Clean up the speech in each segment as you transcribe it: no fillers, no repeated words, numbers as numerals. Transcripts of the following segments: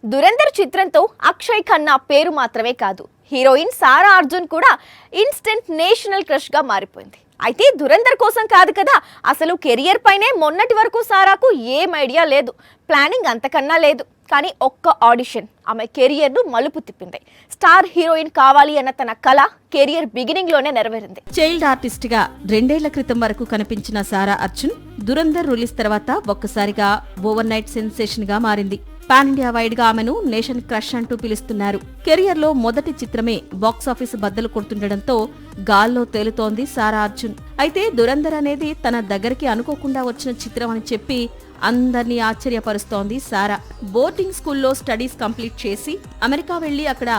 దురంధర్ చిత్రంతో అక్షయ్ ఖన్నా పేరు మాత్రమే కాదు, హీరోయిన్ సారా అర్జున్ కూడా ఇన్స్టెంట్ నేషనల్ క్రష్ గా మారిపోయింది. అయితే దురంధర్ కోసం కాదు కదా, అసలు కెరియర్ పైనే మొన్నటి వరకు సారాకు ఏం ఐడియా లేదు, ప్లానింగ్ అంతకన్నా లేదు. కానీ ఒక్క ఆడిషన్ ఆమె కెరియర్ను మలుపు తిప్పింది. స్టార్ హీరోయిన్ కావాలి అన్న తన కళ కెరియర్ బిగినింగ్ లోనే నెరవేరింది. చైల్డ్ ఆర్టిస్ట్ గా 2 ఏళ్ల క్రితం వరకు కనిపించిన సారా అర్జున్ దురంధర్ రిలీజ్ తర్వాత ఒక్కసారిగా ఓవర్ నైట్ సెన్సేషన్ గా మారింది. పాన్ ఇండియా వైడ్ గా ఆమెను నేషన్ క్రష్ అంటూ పిలుస్తున్నారు. కెరియర్ లో మొదటి చిత్రమే బాక్సాఫీస్ బద్దలు కొడుతుండటంతో గాల్లో తేలుతోంది సారా అర్జున్. అయితే దురంధర్ అనేది తన దగ్గరికి అనుకోకుండా వచ్చిన చిత్రం అని చెప్పి అందర్నీ ఆశ్చర్యపరుస్తోంది సారా. బోర్డింగ్ స్కూల్లో స్టడీస్ కంప్లీట్ చేసి అమెరికా వెళ్లి అక్కడ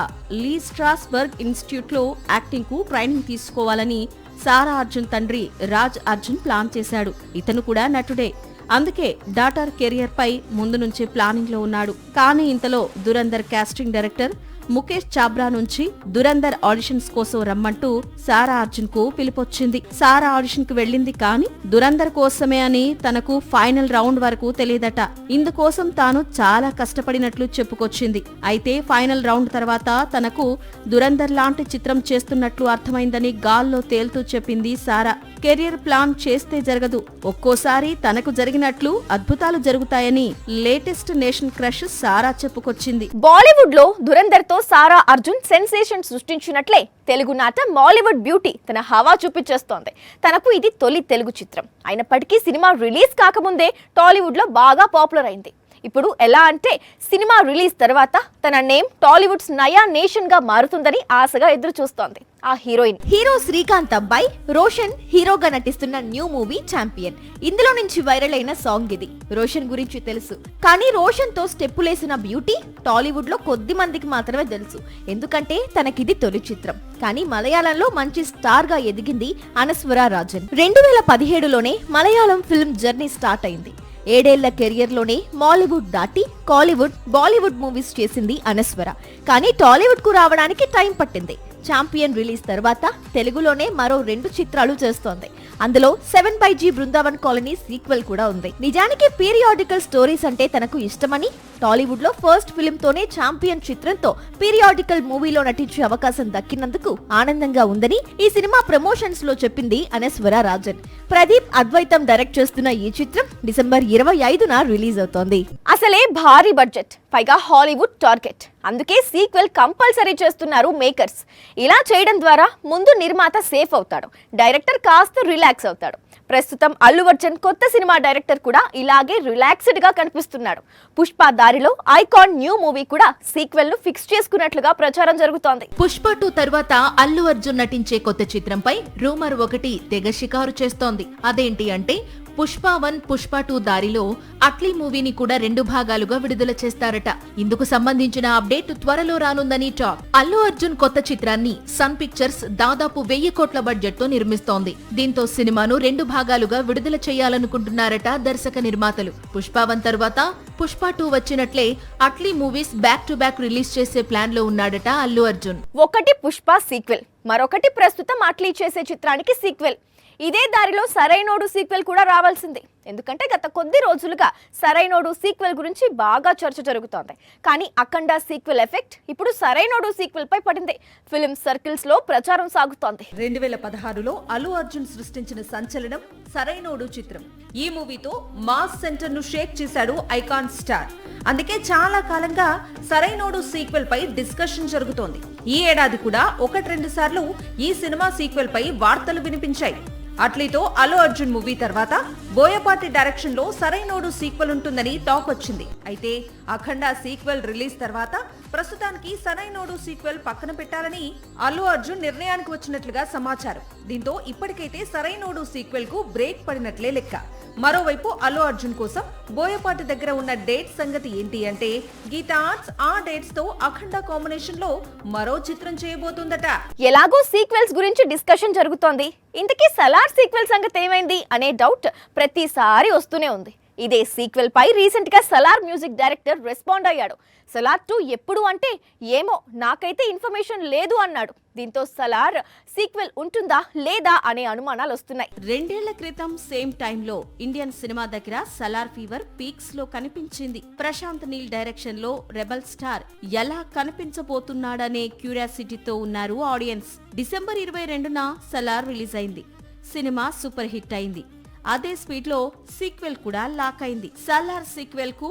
లీ స్ట్రాస్బర్గ్ ఇన్స్టిట్యూట్ లో యాక్టింగ్ కు ట్రైనింగ్ తీసుకోవాలని సారా అర్జున్ తండ్రి రాజ్ అర్జున్ ప్లాన్ చేశాడు. ఇతను కూడా నటుడే. అందుకే డాటర్ కెరియర్ పై ముందు నుంచే ప్లానింగ్ లో ఉన్నాడు. కానీ ఇంతలో దురంధర్ కాస్టింగ్ డైరెక్టర్ ముఖేష్ చాబ్రా నుంచి దురంధర్ ఆడిషన్స్ కోసం రమ్మంటూ సారా అర్జున్ కు పిలుపొచ్చింది. సారా ఆడిషన్ కు వెళ్లింది కానీ దురంధర్ కోసమే అని తనకు ఫైనల్ రౌండ్ వరకు తెలియదట. ఇందుకోసం తాను చాలా కష్టపడినట్లు చెప్పుకొచ్చింది. అయితే ఫైనల్ రౌండ్ తర్వాత తనకు దురంధర్ లాంటి చిత్రం చేస్తున్నట్లు అర్థమైందని గాల్లో తేల్తూ చెప్పింది సారా. కెరియర్ ప్లాన్ చేస్తే జరగదు, ఒక్కోసారి తనకు జరిగినట్లు అద్భుతాలు జరుగుతాయని లేటెస్ట్ నేషన్ క్రష్ సారా చెప్పుకొచ్చింది. బాలీవుడ్ లో దురంధర్ తో సారా అర్జున్ సెన్సేషన్ సృష్టించినట్లే తెలుగు నాట బాలీవుడ్ బ్యూటీ తన హవా చూపించేస్తోంది. తనకు ఇది తొలి తెలుగు చిత్రం అయినప్పటికీ సినిమా రిలీజ్ కాకముందే టాలీవుడ్ లో బాగా పాపులర్ అయింది. ఇప్పుడు ఎలా అంటే సినిమా రిలీజ్ తర్వాత తన నేమ్ టాలీవుడ్స్ నయా నేషన్ గా మారుతుందని ఆశగా ఎదురు చూస్తోంది ఆ హీరోయిన్. హీరో శ్రీకాంత్ అబ్బాయి రోషన్ హీరోగా నటిస్తున్న న్యూ మూవీ ఛాంపియన్. ఇందులో నుంచి వైరల్ అయిన సాంగ్ ఇది. రోషన్ గురించి తెలుసు, కానీ రోషన్ తో స్టెప్పులేసిన బ్యూటీ టాలీవుడ్ లో కొద్ది మందికి మాత్రమే తెలుసు. ఎందుకంటే తనకిది తొలి చిత్రం. కానీ మలయాళంలో మంచి స్టార్ గా ఎదిగింది అనస్వర రాజన్. 2017లోనే మలయాళం ఫిల్మ్ జర్నీ స్టార్ట్ అయింది. 7 ఏళ్ల కెరియర్ లోనే మాలీవుడ్ దాటి కాలీవుడ్, బాలీవుడ్ మూవీస్ చేసింది అనస్వర. కానీ టాలీవుడ్ కు రావడానికి టైం పట్టింది. ఛాంపియన్ రిలీజ్ తర్వాత తెలుగులోనే మరో 2 చిత్రాలు చేస్తోంది. అందులో 7/G బృందావన్ కాలనీ సీక్వెల్ కూడా ఉంది. నిజానికి పీరియాడికల్ స్టోరీస్ అంటే తనకు ఇష్టమని టాలీవుడ్ లో ఫస్ట్ ఫిల్మ్ తోనే ఛాంపియన్ చిత్రంతో పీరియాడికల్ మూవీలో నటించే అవకాశం దక్కినందుకు ఆనందంగా ఉందని ఈ సినిమా ప్రమోషన్స్ లో చెప్పింది అనస్వర రాజన్. ప్రదీప్ అద్వైతం డైరెక్ట్ చేస్తున్న ఈ చిత్రం డిసెంబర్ 25న రిలీజ్ అవుతోంది. అసలే భారీ బడ్జెట్, పైగా హాలీవుడ్ టార్గెట్. అందుకే సీక్వెల్ కంపల్సరీ చేస్తున్నారు మేకర్స్. ఇలా చేయడం ద్వారా ముందు నిర్మాత సేఫ్ అవుతాడు, డైరెక్టర్ కాస్త రిలాక్స్ అవుతాడు. ప్రస్తుతం అల్లు అర్జున్ కొత్త సినిమా డైరెక్టర్ కూడా ఇలాగే రిలాక్స్డ్ గా కనిపిస్తున్నాడు. పుష్ప దారిలో ఐకాన్ న్యూ మూవీ కూడా సీక్వెల్ ను ఫిక్స్ చేసుకున్నట్లుగా ప్రచారం జరుగుతోంది. పుష్ప 2 తర్వాత అల్లు అర్జున్ నటించే కొత్త చిత్రంపై రూమర్ ఒకటి తెగ షికారు చేస్తోంది. అదేంటి అంటే పుష్ప 1, పుష్ప 2 దారిలో అట్లీ మూవీని కూడా 2 భాగాలుగా విడుదల చేస్తారట. ఇందుకు సంబంధించిన అప్డేట్ త్వరలో రానుందని టాక్. అల్లు అర్జున్ కొత్త చిత్రాన్ని సన్ పిక్చర్స్ దాదాపు 1000 కోట్ల బడ్జెట్ తో నిర్మిస్తోంది. దీంతో సినిమాను 2 భాగాలుగా విడుదల చేయాలనుకుంటున్నారట దర్శక నిర్మాతలు. పుష్ప 1 తర్వాత పుష్ప 2 వచ్చినట్లే Atlee movies back to back release చేసే ప్లాన్ లో ఉన్నాడట అల్లు అర్జున్. ఒకటి పుష్ప సీక్వెల్, మరొకటి ప్రస్తుతం అట్లీ చేసే చిత్రానికి సీక్వెల్. ఇదే దారిలో సరైనోడు సీక్వెల్ కూడా రావాల్సింది. ఎందుకంటే గత కొద్ది రోజులుగా సరైనోడు సీక్వెల్ గురించి బాగా చర్చ జరుగుతోంది. కానీ అఖండ సీక్వెల్ ఎఫెక్ట్ ఇప్పుడు సరైనోడు సీక్వెల్ పై పడింది. ఫిల్మ్ సర్కిల్స్ లో ప్రచారం సాగుతోంది. 2016లో అల్లు అర్జున్ సృష్టించిన సంచలనం సరైనోడు చిత్రం. ఈ మూవీతో మాస్ సెంటర్ ను షేక్ చేశాడు ఐకాన్ స్టార్. అందుకే చాలా కాలంగా సరైనోడు సీక్వెల్ పై డిస్కషన్ జరుగుతోంది. ఈ ఏడాది కూడా 1-2 సార్లు ఈ సినిమా సీక్వెల్ పై వార్తలు వినిపించాయి. అట్లీతో అల్లు అర్జున్ మూవీ తర్వాత బోయపాటి డైరెక్షన్ లో సరైనోడు సీక్వెల్ ఉంటుందని టాక్ వచ్చింది. అయితే అఖండ సీక్వెల్ రిలీజ్ తర్వాత ప్రస్తుతానికి సరైనోడు సీక్వెల్ పక్కన పెట్టాలని అల్లు అర్జున్ నిర్ణయానికి వచ్చినట్లుగా సమాచారం. దీంతో ఇప్పటికైతే సరైనోడు సీక్వెల్ కు బ్రేక్ పడినట్లే లెక్క. మరోవైపు అల్లు అర్జున్ కోసం బోయపాటి దగ్గర ఉన్న డేట్ సంగతి ఏంటి అంటే గీతా ఆర్ట్స్ ఆ డేట్స్ తో అఖండ కాంబినేషన్ లో మరో చిత్రం చేయబోతుందట. ఎలాగో సీక్వెల్స్ గురించి డిస్కషన్ జరుగుతోంది. ఇంతకీ సలార్ సీక్వెల్ సంగతి ఏమైంది అనే డౌట్ ప్రతిసారి వస్తూనే ఉంది. ఇదే సీక్వెల్ పై రీసెంట్ గా సలార్ మ్యూజిక్ డైరెక్టర్ రెస్పాండ్ అయ్యాడు. సలార్ 2 ఎప్పుడు అంటే ఏమో నాకైతే ఇన్ఫర్మేషన్ లేదు అన్నాడు. దీంతో సలార్ సీక్వెల్ ఉంటుందా లేదా అనే అనుమానాలు వస్తున్నాయి. 2 ఏళ్ల క్రితం సేమ్ టైంలో ఇండియన్ సినిమా దగ్గర సలార్ ఫీవర్ పీక్స్ లో కనిపించింది. ప్రశాంత్ నీల్ డైరెక్షన్ లో రెబల్ స్టార్ ఎలా కనిపించబోతున్నాడనే క్యూరియాసిటీతో ఉన్నారు ఆడియన్స్. డిసెంబర్ 22న సలార్ రిలీజ్ అయింది. సినిమా సూపర్ హిట్ అయింది. అదే స్పీడ్ లో సీక్వెల్ కూడా లాక్ అయింది. సలార్ సీక్వెల్ కు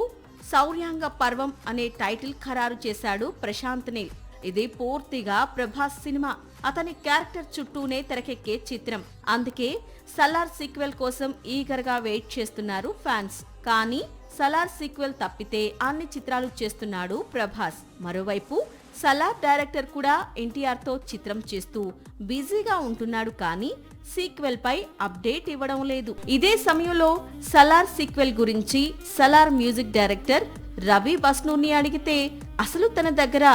శౌర్యాంగ పర్వం అనే టైటిల్ ఖరారు చేశాడు ప్రశాంత్ నీల్. ఇది పూర్తిగా ప్రభాస్ సినిమా. అతని క్యారెక్టర్ చుట్టూనే తెరకెక్కే చిత్రం. అందుకే సలార్ సీక్వెల్ కోసం ఈగర్ గా వెయిట్ చేస్తున్నారు ఫ్యాన్స్. కానీ సలార్ సీక్వెల్ తప్పితే అన్ని చిత్రాలు చేస్తున్నాడు ప్రభాస్. మరోవైపు సలార్ డైరెక్టర్ కూడా ఎన్టీఆర్ తో చిత్రం చేస్తూ బిజీగా ఉంటున్నాడు. కానీ సీక్వెల్ పై అప్డేట్ ఇవ్వడం లేదు. ఇదే సమయంలో సలార్ సీక్వెల్ గురించి సలార్ మ్యూజిక్ డైరెక్టర్ రవి బస్నూర్ని అడిగితే అసలు తన దగ్గర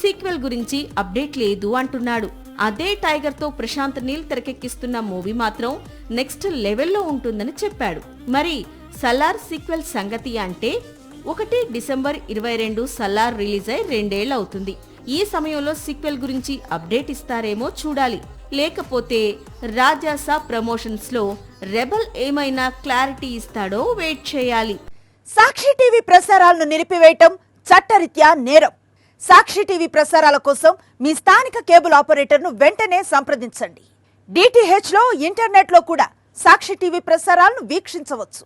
సీక్వెల్ గురించి అప్డేట్ లేదు అంటున్నాడు. అదే టైగర్ తో ప్రశాంత్ నీల్ తెరకెక్కిస్తున్న మూవీ మాత్రం నెక్స్ట్ లెవెల్లో ఉంటుందని చెప్పాడు. మరి సలార్ సీక్వెల్ సంగతి అంటే 1 డిసెంబర్ 22 సలార్ రిలీజ్ అయి 2 ఏళ్లు అవుతుంది. ఈ సమయంలో సీక్వెల్ గురించి అప్డేట్ ఇస్తారేమో చూడాలి. లేకపోతే రాజాసా ప్రమోషన్స్ లో రెబల్ ఏమైనా క్లారిటీ ఇస్తాడో వెయిట్ చేయాలి. సాక్షి టీవీ ప్రసారాలను నిలిపివేయటం చట్టరీత్యా నేరం. సాక్షి టీవీ ప్రసారాల కోసం మీ స్థానిక కేబుల్ ఆపరేటర్ను వెంటనే సంప్రదించండి. DTH లో ఇంటర్నెట్ లో కూడా సాక్షి టీవీ ప్రసారాలను వీక్షించవచ్చు.